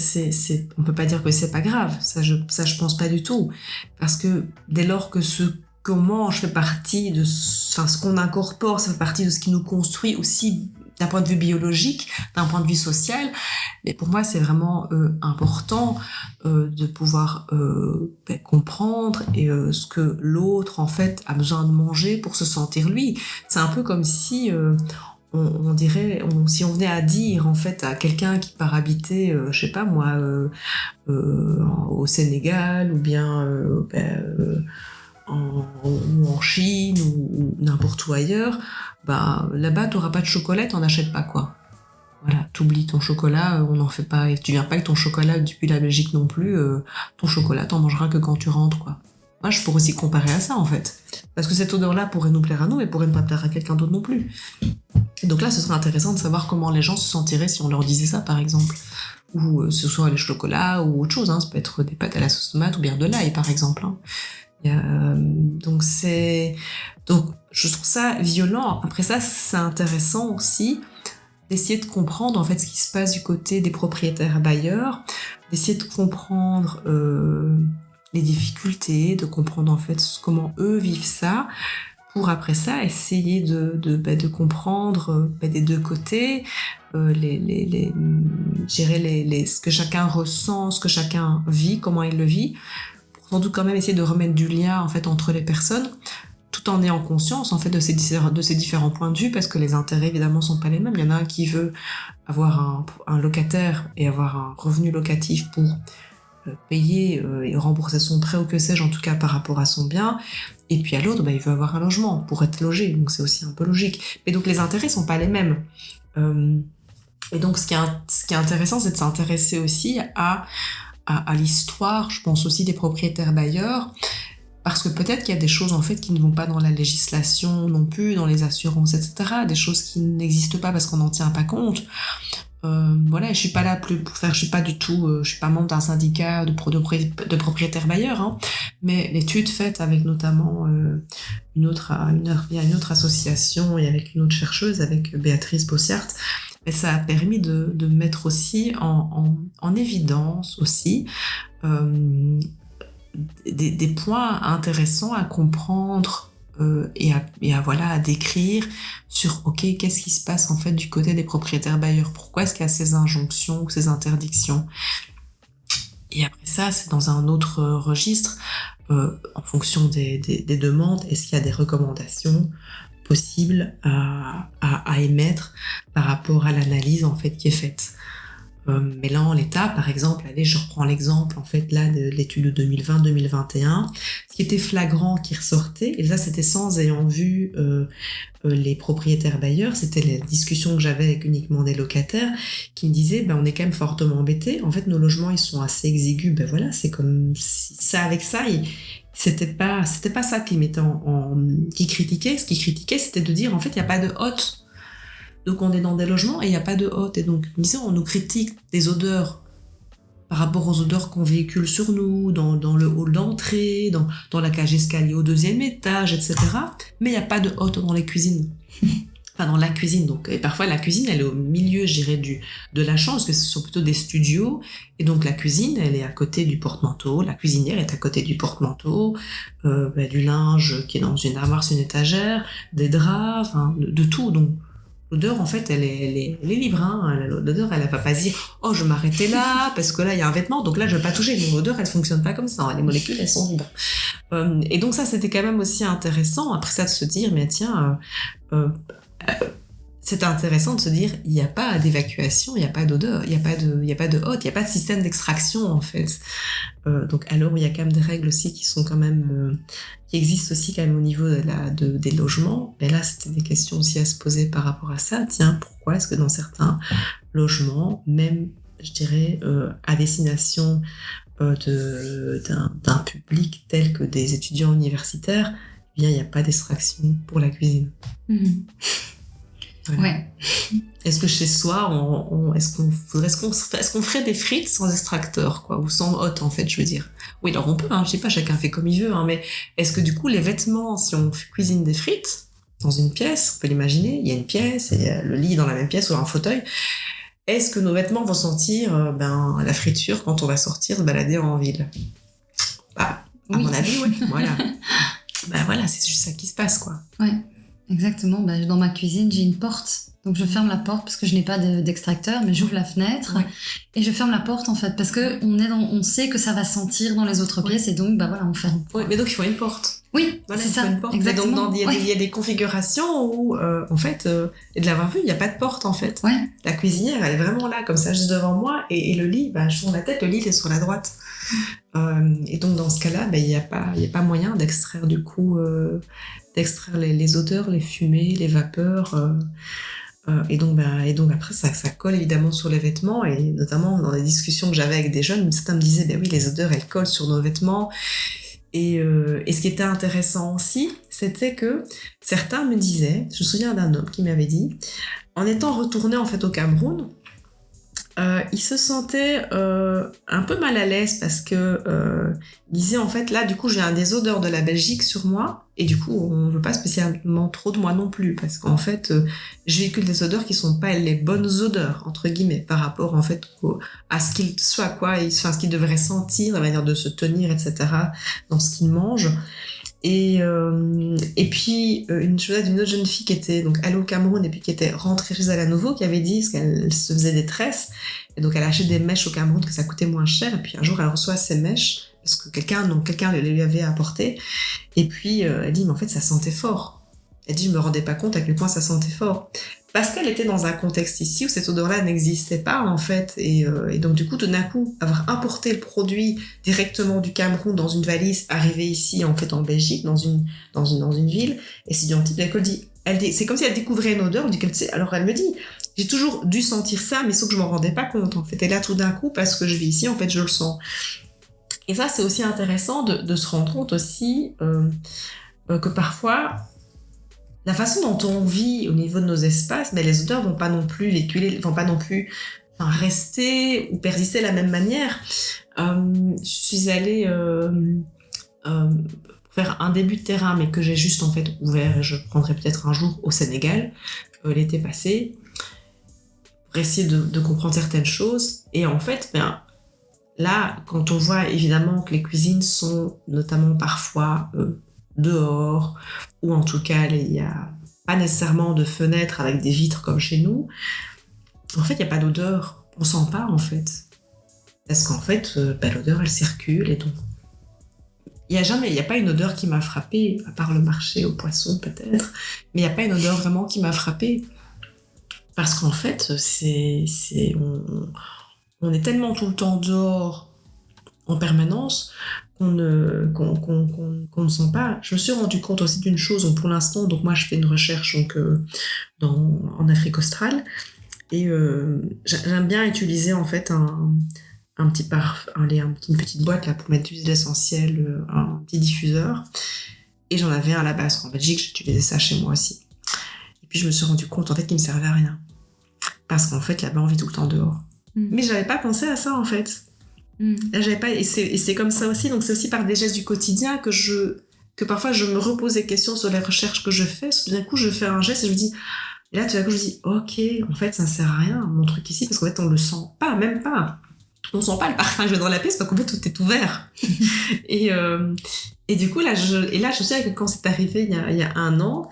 on peut pas dire que c'est pas grave. Ça, je pense pas du tout. Parce que dès lors que ce qu'on mange fait partie de, ce qu'on incorpore, ça fait partie de ce qui nous construit aussi d'un point de vue biologique, d'un point de vue social. Mais pour moi, c'est vraiment important de pouvoir comprendre ce que l'autre, en fait, a besoin de manger pour se sentir lui. C'est un peu comme si on dirait, si on venait à dire en fait à quelqu'un qui part habiter, je sais pas moi, au Sénégal ou bien en Chine ou n'importe où ailleurs, là-bas t'auras pas de chocolat, t'en achètes pas quoi. Voilà, t'oublies ton chocolat, on n'en fait pas, et tu viens pas avec ton chocolat depuis la Belgique non plus, ton chocolat t'en mangeras que quand tu rentres quoi. Moi je pourrais aussi comparer à ça en fait, parce que cette odeur-là pourrait nous plaire à nous, mais pourrait ne pas plaire à quelqu'un d'autre non plus. Et donc là, ce serait intéressant de savoir comment les gens se sentiraient si on leur disait ça, par exemple. Ou ce soit les chocolats ou autre chose, ça peut être des pâtes à la sauce tomate ou bien de l'ail, par exemple. Donc je trouve ça violent. Après ça, c'est intéressant aussi d'essayer de comprendre en fait ce qui se passe du côté des propriétaires bailleurs, d'essayer de comprendre les difficultés, de comprendre en fait comment eux vivent ça, pour après ça essayer de comprendre des 2 côtés, ce que chacun ressent, ce que chacun vit, comment il le vit, pour sans doute quand même essayer de remettre du lien en fait entre les personnes, tout en ayant conscience en fait de ces différents points de vue, parce que les intérêts évidemment sont pas les mêmes. Il y en a un qui veut avoir un locataire et avoir un revenu locatif pour payer et rembourser son prêt ou que sais-je, en tout cas par rapport à son bien. Et puis à l'autre, il veut avoir un logement pour être logé, donc c'est aussi un peu logique. Mais donc les intérêts sont pas les mêmes. Et donc ce qui est intéressant, c'est de s'intéresser aussi à l'histoire, je pense aussi des propriétaires bailleurs, parce que peut-être qu'il y a des choses en fait qui ne vont pas dans la législation non plus, dans les assurances, etc. Des choses qui n'existent pas parce qu'on n'en tient pas compte. Voilà, je suis pas là pour faire, je suis pas du tout, je suis pas membre d'un syndicat de propriétaires bailleurs, hein, mais l'étude faite avec notamment une autre association et avec une autre chercheuse, avec Béatrice Bossiart, et ça a permis de mettre aussi en évidence aussi des points intéressants à comprendre et à décrire sur qu'est-ce qui se passe en fait du côté des propriétaires bailleurs, pourquoi est-ce qu'il y a ces injonctions ou ces interdictions. Et après ça, c'est dans un autre registre, en fonction des demandes, est-ce qu'il y a des recommandations possibles à émettre par rapport à l'analyse en fait qui est faite. Mais là, en l'état, par exemple, allez, je reprends l'exemple en fait là de l'étude de 2020-2021, ce qui était flagrant qui ressortait, et là c'était sans ayant vu les propriétaires bailleurs, c'était la discussion que j'avais avec uniquement des locataires qui me disaient on est quand même fortement embêtés, en fait nos logements ils sont assez exigus, voilà, c'est comme ça avec ça, c'était pas ça qui mettait qui critiquait, ce qui critiquait c'était de dire en fait il n'y a pas de hotte. Donc on est dans des logements et il n'y a pas de hotte. Et donc, on nous critique des odeurs par rapport aux odeurs qu'on véhicule sur nous, dans le hall d'entrée, dans la cage escalier au 2e étage, etc. Mais il n'y a pas de hotte dans les cuisines. Enfin, dans la cuisine. Donc, et parfois, la cuisine, elle est au milieu, je dirais, de la chambre, parce que ce sont plutôt des studios. Et donc, la cuisine, elle est à côté du porte-manteau. La cuisinière est à côté du porte-manteau. Du linge qui est dans une armoire sur une étagère, des draps, de tout. Donc, l'odeur, en fait, elle est libre. Hein. L'odeur, elle va pas dire « Oh, je vais m'arrêter là, parce que là, il y a un vêtement, donc là, je vais pas toucher. » Mon odeur, elle fonctionne pas comme ça. Hein. Les molécules, elles sont libres. Et donc ça, c'était quand même aussi intéressant, après ça, de se dire « Mais tiens, c'est intéressant de se dire il n'y a pas d'évacuation, il n'y a pas d'odeur, il n'y a pas de hotte, il n'y a pas de système d'extraction, en fait. » Donc, alors, il y a quand même des règles aussi qui sont quand même... qui existent aussi quand même au niveau des logements. Mais là, c'était des questions aussi à se poser par rapport à ça. Tiens, pourquoi est-ce que dans certains logements, même, je dirais, à destination d'un public tel que des étudiants universitaires, eh bien, il n'y a pas d'extraction pour la cuisine. Voilà. Ouais. Est-ce que chez soi, est-ce qu'on ferait des frites sans extracteur, quoi, ou sans hotte, en fait, je veux dire. Oui, alors on peut, je sais pas, chacun fait comme il veut, mais est-ce que du coup, les vêtements, si on cuisine des frites dans une pièce, on peut l'imaginer, il y a une pièce, et il y a le lit dans la même pièce ou un fauteuil, est-ce que nos vêtements vont sentir la friture quand on va sortir se balader en ville? À mon avis, oui. Voilà. Voilà, c'est juste ça qui se passe, quoi. Ouais. Exactement, dans ma cuisine, j'ai une porte. Donc je ferme la porte parce que je n'ai pas d'extracteur, mais j'ouvre la fenêtre et je ferme la porte en fait parce que on sait que ça va sentir dans les autres pièces et donc on ferme. Oui, mais donc il faut une porte. Oui, voilà, c'est ça. Exactement. Donc il y a des configurations où en fait, et de l'avoir vu, il n'y a pas de porte en fait. Ouais. La cuisinière, elle est vraiment là comme ça juste devant moi et le lit, je tourne la tête, le lit il est sur la droite. Et donc dans ce cas-là, il n'y a pas moyen d'extraire du coup d'extraire les odeurs, les fumées, les vapeurs. Et donc après, ça colle évidemment sur les vêtements. Et notamment dans les discussions que j'avais avec des jeunes, certains me disaient, oui, les odeurs, elles collent sur nos vêtements. Et ce qui était intéressant aussi, c'était que certains me disaient, je me souviens d'un homme qui m'avait dit, en étant retourné en fait au Cameroun, il se sentait un peu mal à l'aise parce que il disait en fait là du coup j'ai des odeurs de la Belgique sur moi et du coup on veut pas spécialement trop de moi non plus parce qu'en fait je véhicule des odeurs qui sont pas les bonnes odeurs entre guillemets par rapport en fait à ce qu'il soit quoi, ce qu'il devrait sentir, la manière de se tenir etc dans ce qu'il mange. Et puis une autre jeune fille qui était donc allée au Cameroun et puis qui était rentrée chez elle à nouveau, qui avait dit parce qu'elle se faisait des tresses et donc elle a acheté des mèches au Cameroun que ça coûtait moins cher et puis un jour elle reçoit ces mèches parce que quelqu'un les lui avait apportées et puis elle dit mais en fait ça sentait fort. Elle dit je me rendais pas compte à quel point ça sentait fort parce qu'elle était dans un contexte ici où cette odeur-là n'existait pas, en fait. Et donc, du coup, tout d'un coup, avoir importé le produit directement du Cameroun dans une valise, arrivé ici, en fait, en Belgique, dans une ville, et c'est identique. C'est comme si elle découvrait une odeur, alors elle me dit, j'ai toujours dû sentir ça, mais sauf que je m'en rendais pas compte, en fait. Et là, tout d'un coup, parce que je vis ici, en fait, je le sens. Et ça, c'est aussi intéressant de se rendre compte aussi que parfois, la façon dont on vit au niveau de nos espaces, mais les odeurs vont pas non plus rester ou persister de la même manière. Je suis allée faire un début de terrain, mais que j'ai juste en fait ouvert, je prendrai peut-être un jour au Sénégal, l'été passé, pour essayer de comprendre certaines choses. Et en fait, là, quand on voit évidemment que les cuisines sont notamment parfois dehors, ou en tout cas, il n'y a pas nécessairement de fenêtres avec des vitres comme chez nous, en fait, il n'y a pas d'odeur. On sent pas, en fait. Parce qu'en fait, l'odeur, elle circule, et donc il n'y a pas une odeur qui m'a frappée, à part le marché aux poissons peut-être, mais il n'y a pas une odeur vraiment qui m'a frappée. Parce qu'en fait, on est tellement tout le temps dehors en permanence qu'on ne sent pas. Je me suis rendu compte aussi d'une chose, donc pour l'instant, donc moi je fais une recherche en Afrique australe, et j'aime bien utiliser en fait une petite boîte là pour mettre d'huile essentielle, un petit diffuseur, et j'en avais un là-bas parce qu'en Belgique j'utilisais ça chez moi aussi. Et puis je me suis rendu compte en fait qu'il me servait à rien, parce qu'en fait là-bas on vit tout le temps dehors. Mais j'avais pas pensé à ça en fait. Là, j'avais pas, et c'est comme ça aussi, donc c'est aussi par des gestes du quotidien que parfois je me repose des questions sur les recherches que je fais. Tout d'un coup je fais un geste et je me dis, et là tout d'un coup je me dis, ok, en fait ça ne sert à rien mon truc ici, parce qu'en fait on le sent pas, même pas. On sent pas le parfum que je vais dans la pièce, parce qu'en fait tout est ouvert. Et du coup là je sais que quand c'est arrivé il y a un an,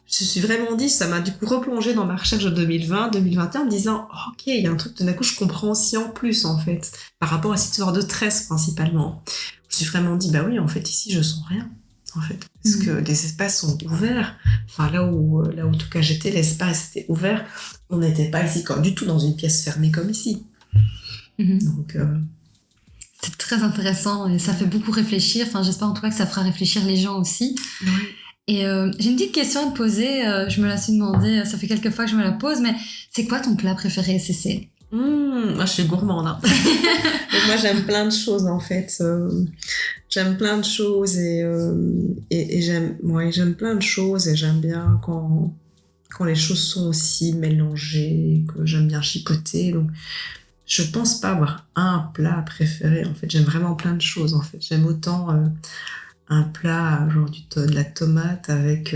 je me suis vraiment dit, ça m'a du coup replongé dans ma recherche de 2020-2021 en me disant, ok, il y a un truc, tout d'un coup, je comprends aussi en plus, en fait, par rapport à cette histoire de tresse, principalement. Je me suis vraiment dit, bah oui, en fait, ici, je sens rien, en fait, parce que les espaces sont ouverts. Enfin, là où, en tout cas, j'étais, l'espace était ouvert. On n'était pas ici, du tout dans une pièce fermée comme ici. Donc... C'est très intéressant et ça fait beaucoup réfléchir. Enfin, j'espère en tout cas que ça fera réfléchir les gens aussi. Oui. Et j'ai une petite question à te poser, je me la suis demandé, ça fait quelques fois que je me la pose, mais c'est quoi ton plat préféré, Cécé? Moi je suis gourmande, hein. Donc moi j'aime plein de choses en fait, j'aime plein de choses et j'aime plein de choses, et j'aime bien quand les choses sont aussi mélangées, que j'aime bien chipoter. Donc je pense pas avoir un plat préféré, en fait j'aime vraiment plein de choses en fait. J'aime autant un plat genre de la tomate avec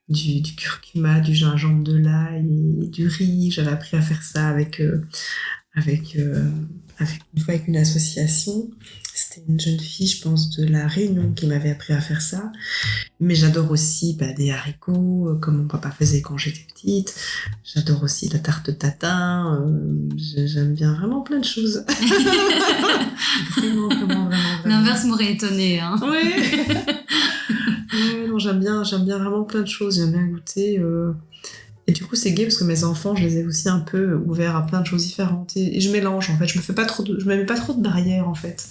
du curcuma, du gingembre, de l'ail et du riz. J'avais appris à faire ça avec une association. C'était une jeune fille, je pense, de La Réunion qui m'avait appris à faire ça. Mais j'adore aussi des haricots, comme mon papa faisait quand j'étais petite. J'adore aussi la tarte tatin. J'aime bien vraiment plein de choses. Vraiment. L'inverse m'aurait étonnée, hein. Oui. Non, j'aime bien vraiment plein de choses. J'aime bien goûter. Et du coup, c'est gai parce que mes enfants, je les ai aussi un peu ouverts à plein de choses différentes. Et je mélange, en fait. Je me mets pas trop de barrières, en fait.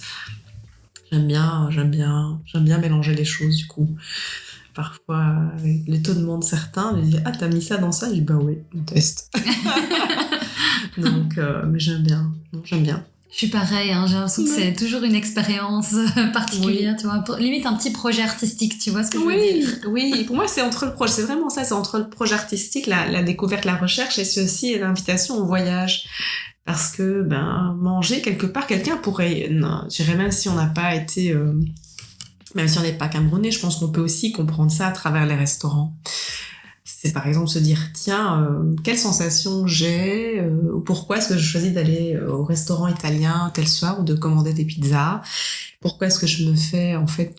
J'aime bien mélanger les choses, du coup. Parfois, avec l'étonnement de certains, ils disent « Ah, t'as mis ça dans ça ?» Je dis « Bah oui, on teste. » Donc, mais j'aime bien. Je suis pareil, hein, j'ai l'impression que c'est toujours une expérience particulière, oui. Tu vois, limite un petit projet artistique, tu vois ce que je veux dire? Oui, pour moi c'est entre le projet, c'est vraiment ça, c'est entre le projet artistique, la découverte, la recherche, et c'est aussi l'invitation au voyage. Parce que manger quelque part, quelqu'un pourrait, je dirais même si on n'a pas été, même si on n'est pas camerounais, je pense qu'on peut aussi comprendre ça à travers les restaurants. C'est par exemple se dire, tiens, quelle sensation j'ai, ou pourquoi est-ce que je choisis d'aller au restaurant italien tel soir, ou de commander des pizzas, pourquoi est-ce que je me fais en fait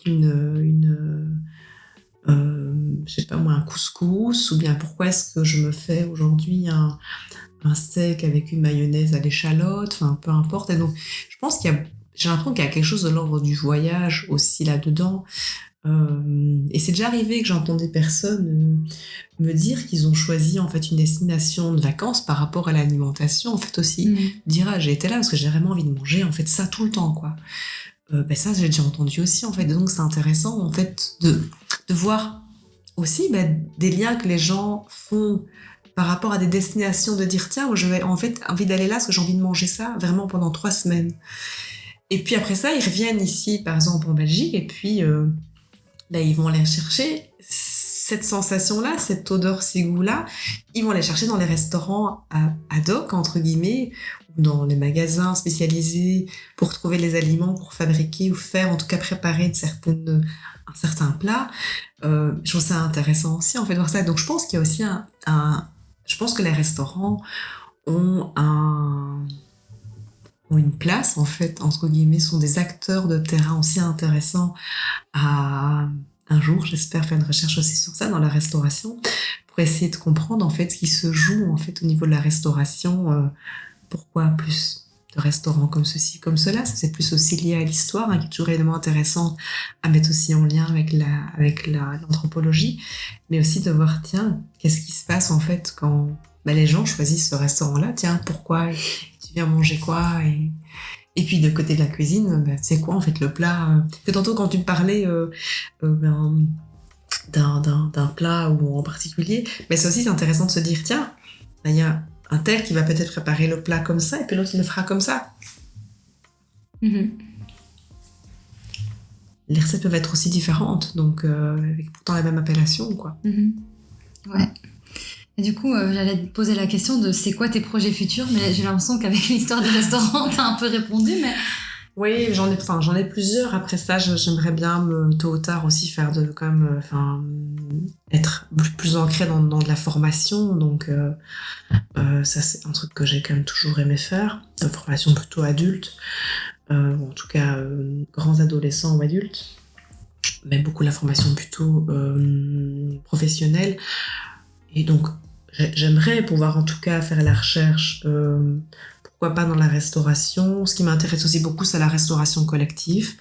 je sais pas moi, un couscous, ou bien pourquoi est-ce que je me fais aujourd'hui un steak avec une mayonnaise à l'échalote, enfin peu importe. Et donc je pense j'ai l'impression qu'il y a quelque chose de l'ordre du voyage aussi là-dedans, Et c'est déjà arrivé que j'entends des personnes me dire qu'ils ont choisi en fait une destination de vacances par rapport à l'alimentation, en fait aussi. Dire ah, j'ai été là parce que j'ai vraiment envie de manger en fait ça tout le temps, quoi. Ça j'ai déjà entendu aussi, en fait. Donc c'est intéressant en fait de voir aussi des liens que les gens font par rapport à des destinations, de dire tiens, je vais en fait envie d'aller là parce que j'ai envie de manger ça vraiment pendant 3 semaines. Et puis après ça, ils reviennent ici, par exemple en Belgique, et puis ils vont aller chercher cette sensation-là, cette odeur, ces goûts-là. Ils vont aller chercher dans les restaurants ad hoc, entre guillemets, dans les magasins spécialisés pour trouver les aliments, pour fabriquer ou faire, en tout cas préparer un certain plat. Je trouve ça intéressant aussi, en fait, de voir ça. Donc je pense qu'il y a aussi je pense que les restaurants ont une place, en fait, entre guillemets, sont des acteurs de terrain aussi intéressants à... Un jour, j'espère faire une recherche aussi sur ça dans la restauration, pour essayer de comprendre, en fait, ce qui se joue, en fait, au niveau de la restauration. Pourquoi plus de restaurants comme ceci, comme cela. Ça, c'est plus aussi lié à l'histoire, qui est toujours évidemment intéressant à mettre aussi en lien avec l'anthropologie, mais aussi de voir, tiens, qu'est-ce qui se passe, en fait, quand les gens choisissent ce restaurant-là. Tiens, pourquoi tu viens manger quoi et puis de côté de la cuisine, c'est quoi en fait le plat que tantôt quand tu me parlais d'un plat ou en particulier, mais c'est aussi intéressant de se dire tiens, il y a un tel qui va peut-être préparer le plat comme ça et puis l'autre il le fera comme ça. Les recettes peuvent être aussi différentes, donc avec pourtant la même appellation, quoi. Ouais. Et du coup, j'allais te poser la question de c'est quoi tes projets futurs, mais j'ai l'impression qu'avec l'histoire du restaurant, t'as un peu répondu, mais... Oui, j'en ai plusieurs. Après ça, j'aimerais bien, tôt ou tard, aussi faire être plus ancrée dans de la formation. Donc, ça, c'est un truc que j'ai quand même toujours aimé faire. De formation plutôt adulte, en tout cas, grands adolescents ou adultes. Mais beaucoup la formation plutôt professionnelle. Et donc, j'aimerais pouvoir en tout cas faire la recherche, pourquoi pas dans la restauration. Ce qui m'intéresse aussi beaucoup, c'est la restauration collective.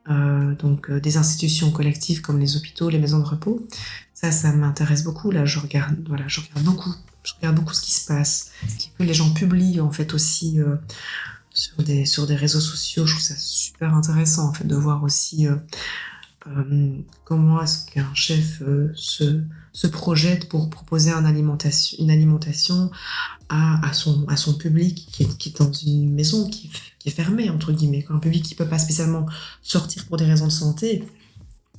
Donc des institutions collectives comme les hôpitaux, les maisons de repos. Ça m'intéresse beaucoup. Là, je regarde beaucoup. Je regarde beaucoup ce qui se passe, ce que les gens publient en fait aussi sur des réseaux sociaux. Je trouve ça super intéressant en fait de voir aussi comment est-ce qu'un chef se projette pour proposer une alimentation à son public qui est dans une maison qui est fermée, entre guillemets, un public qui ne peut pas spécialement sortir pour des raisons de santé.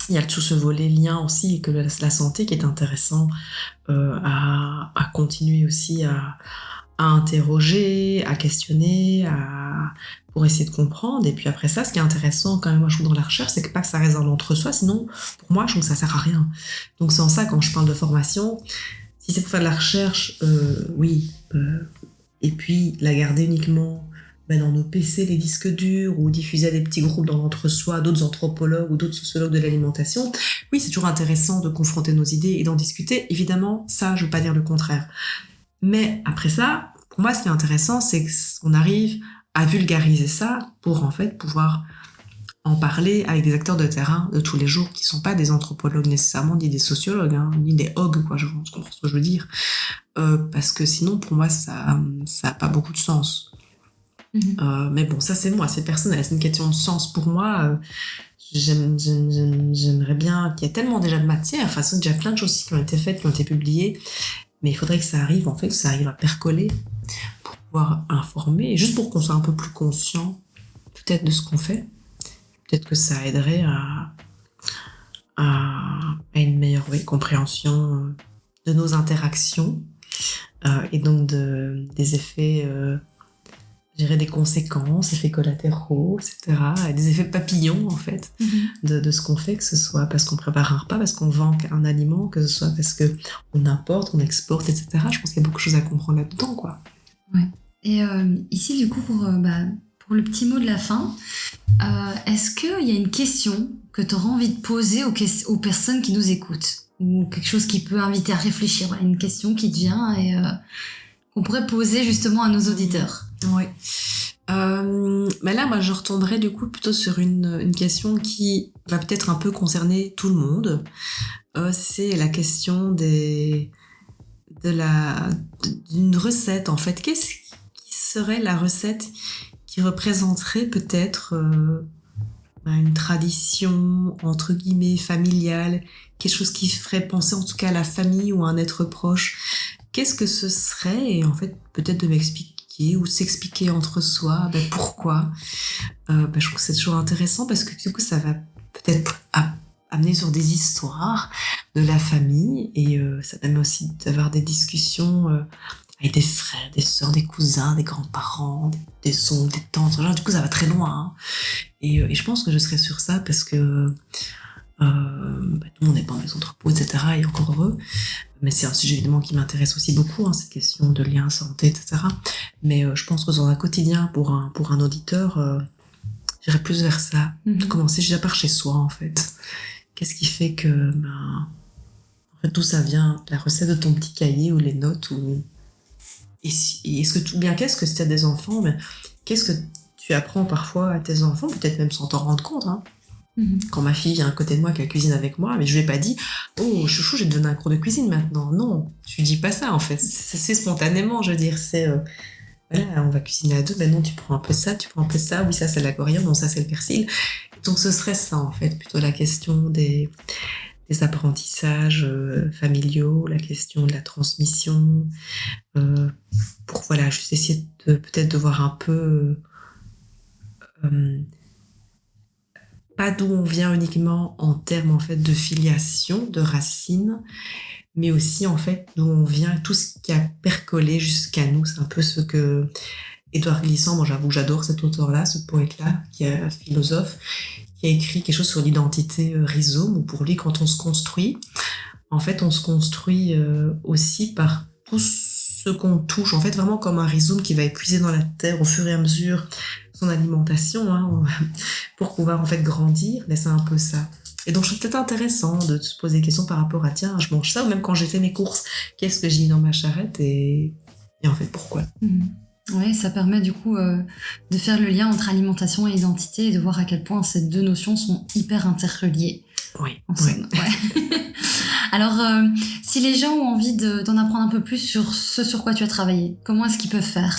Il y a tout ce volet lien aussi, et que la santé qui est intéressant à continuer aussi à interroger, à questionner, pour essayer de comprendre. Et puis après ça, ce qui est intéressant quand même, moi je trouve dans la recherche, c'est que pas que ça reste dans l'entre-soi, sinon pour moi je trouve que ça sert à rien. Donc c'est en ça, quand je parle de formation, si c'est pour faire de la recherche, oui, et puis la garder uniquement dans nos PC, les disques durs, ou diffuser à des petits groupes dans l'entre-soi, d'autres anthropologues ou d'autres sociologues de l'alimentation, oui, c'est toujours intéressant de confronter nos idées et d'en discuter. Évidemment, ça, je veux pas dire le contraire. Mais après ça, pour moi, ce qui est intéressant, c'est qu'on arrive à vulgariser ça pour en fait pouvoir en parler avec des acteurs de terrain de tous les jours qui sont pas des anthropologues nécessairement, ni des sociologues, ni des hogs, quoi, je comprends ce que je veux dire. Parce que sinon, pour moi, ça a pas beaucoup de sens. Mais bon, ça c'est moi, c'est personnel, c'est une question de sens pour moi. J'aimerais bien qu'il y ait tellement déjà de matière, enfin, il y a déjà plein de choses qui ont été faites, qui ont été publiées, mais il faudrait que ça arrive, en fait, que ça arrive à percoler pour pouvoir informer, et juste pour qu'on soit un peu plus conscient, peut-être, de ce qu'on fait. Peut-être que ça aiderait à une meilleure compréhension de nos interactions, et donc des effets, je dirais des conséquences, effets collatéraux, etc. Et des effets papillons, en fait, de ce qu'on fait, que ce soit parce qu'on prépare un repas, parce qu'on vend un aliment, que ce soit parce qu'on importe, on exporte, etc. Je pense qu'il y a beaucoup de choses à comprendre là-dedans, quoi. Ouais. Et ici, du coup, pour le petit mot de la fin, est-ce qu'il y a une question que tu auras envie de poser aux personnes qui nous écoutent, ou quelque chose qui peut inviter à réfléchir, une question qui te vient et qu'on pourrait poser justement à nos auditeurs? Oui. Mais là, moi, je retomberais du coup plutôt sur une question qui va peut-être un peu concerner tout le monde. C'est la question d'une recette, en fait. Qu'est-ce qui serait la recette qui représenterait peut-être une tradition, entre guillemets, familiale, quelque chose qui ferait penser en tout cas à la famille ou à un être proche? Qu'est-ce que ce serait? Et en fait, peut-être de m'expliquer ou s'expliquer entre soi, pourquoi. Je trouve que c'est toujours intéressant parce que du coup, ça va peut-être amener sur des histoires de la famille et ça permet aussi d'avoir des discussions avec des frères, des sœurs, des cousins, des grands-parents, des oncles, des tantes. Genre, du coup, ça va très loin. Hein. Et je pense que je serais sur ça parce que tout le monde n'est pas dans les entrepôts, etc. Et encore heureux. Mais c'est un sujet évidemment qui m'intéresse aussi beaucoup, hein, cette question de lien santé, etc. Mais je pense que dans un quotidien, pour un auditeur, j'irais plus vers ça. Commencer déjà par chez soi, en fait. Qu'est-ce qui fait que, en fait, d'où ça vient? La recette de ton petit cahier ou les notes ou... Et est-ce que bien qu'est-ce que si tu as des enfants, qu'est-ce que tu apprends parfois à tes enfants, peut-être même sans t'en rendre compte, hein. Quand ma fille vient à côté de moi, qu'elle cuisine avec moi, mais je lui ai pas dit « Oh, chouchou, je vais te donner un cours de cuisine maintenant. » Non, je lui dis pas ça, en fait. Ça se fait spontanément, je veux dire. C'est, voilà, on va cuisiner à deux, non, tu prends un peu ça, oui, ça c'est la coriandre, non, ça c'est le persil. Donc ce serait ça, en fait, plutôt la question des apprentissages familiaux, la question de la transmission, pour, voilà, juste essayer peut-être de voir un peu... pas d'où on vient uniquement en termes en fait de filiation, de racines, mais aussi en fait d'où on vient, tout ce qui a percolé jusqu'à nous. C'est un peu ce que Édouard Glissant, moi j'avoue que j'adore cet auteur-là, ce poète-là, qui est un philosophe, qui a écrit quelque chose sur l'identité rhizome, où pour lui quand on se construit, en fait on se construit aussi par tout ce qu'on touche, en fait vraiment comme un rhizome qui va épuiser dans la terre au fur et à mesure son alimentation, hein, pour pouvoir en fait grandir, mais c'est un peu ça. Et donc, c'est peut-être intéressant de se poser des questions par rapport à tiens, je mange ça, ou même quand j'ai fait mes courses, qu'est-ce que j'ai mis dans ma charrette et en fait pourquoi. Oui, ça permet du coup de faire le lien entre alimentation et identité et de voir à quel point ces deux notions sont hyper interreliées. Oui. Ouais. Alors, si les gens ont envie d'en apprendre un peu plus sur ce sur quoi tu as travaillé, comment est-ce qu'ils peuvent faire ?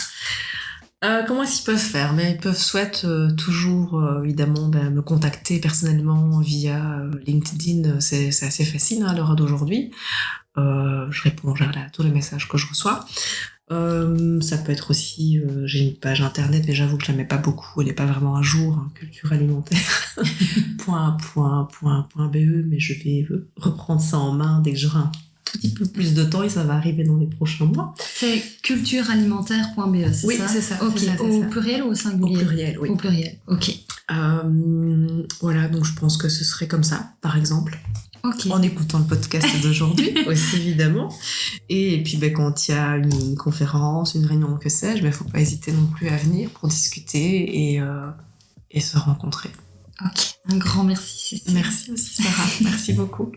Comment est-ce qu'ils peuvent faire? Mais ils peuvent soit toujours évidemment me contacter personnellement via LinkedIn, c'est assez facile hein, à l'heure d'aujourd'hui. Je réponds à tous les messages que je reçois. Ça peut être aussi, j'ai une page internet, mais j'avoue que je la mets pas beaucoup, elle est pas vraiment à jour, hein, culturealimentaire.be, mais je vais reprendre ça en main dès que j'aurai un tout petit peu plus de temps et ça va arriver dans les prochains mois. C'est culturealimentaire.be, c'est oui, ça? Oui, c'est ça. Ok, c'est ça, au pluriel ou au singulier? Au pluriel, oui. Au pluriel, ok. Voilà, donc je pense que ce serait comme ça, par exemple. Okay. En écoutant le podcast d'aujourd'hui aussi évidemment et puis quand il y a une conférence, une réunion, que sais-je, faut pas hésiter non plus à venir pour discuter et se rencontrer. Ok, un grand merci Cécile. Merci aussi Sarah, merci beaucoup.